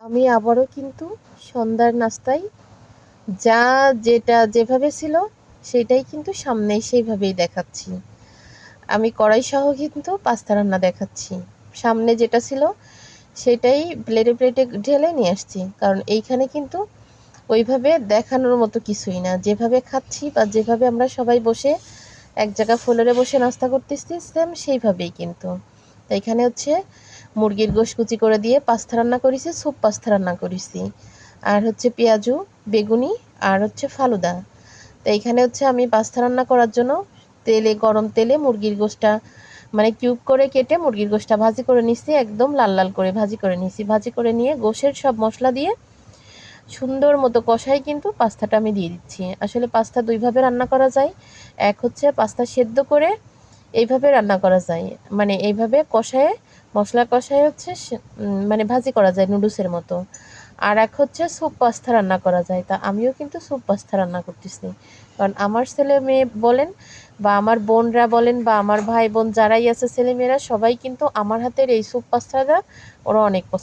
আমি আবারও কিন্তু সন্ধ্যার নাস্তায় যা যেটা যেভাবে ছিল সেটাই কিন্তু সামনে সেইভাবেই দেখাচ্ছি। আমি কড়াই সহ কিন্তু পাস্তা রান্না দেখাচ্ছি। সামনে যেটা ছিল সেটাই প্লেটে প্লেটে ঢেলে নিয়ে আসছি, কারণ এইখানে কিন্তু ওইভাবে দেখানোর মতো কিছুই না। যেভাবে খাচ্ছি বা যেভাবে আমরা সবাই বসে এক জায়গা ফ্লোরে বসে নাস্তা করতেছি সেম সেইভাবেই কিন্তু। তো এখানে হচ্ছে মুরগির গোশ কুচি করে দিয়ে পাস্তা রান্না করেছি, স্যুপ পাস্তা রান্না করেছি, আর হচ্ছে পেঁয়াজু, বেগুনি, আর হচ্ছে ফালুদা। তো এইখানে হচ্ছে আমি পাস্তা রান্না করার জন্য গরম তেলে মুরগির গোশটা মানে কিউব করে কেটে মুরগির গোশটা ভাজি করে নিচ্ছি, একদম লাল লাল করে ভাজি করে নিচ্ছি। ভাজি করে নিয়ে গোশের সব মশলা দিয়ে সুন্দর মতো কষাই কিন্তু পাস্তাটা আমি দিয়ে দিচ্ছি। আসলে পাস্তা দুইভাবে রান্না করা যায়। এক হচ্ছে পাস্তা সেদ্ধ করে এইভাবে রান্না করা যায়, মানে এইভাবে কষায়ে মশলা কষায় হচ্ছে মানে ভাজি করা যায় নুডলসের মতো। আর এক হচ্ছে স্যুপ পাস্তা রান্না করা যায়। তা আমিও কিন্তু স্যুপ পাস্তা রান্না করতেছি, কারণ আমার ছেলে মেয়ে বলেন বা আমার বোনরা বলেন বা আমার ভাই বোন যারাই আছে ছেলেমেয়েরা সবাই কিন্তু আমার হাতের এই স্যুপ পাস্তাটা ওরা অনেক পছন্দ।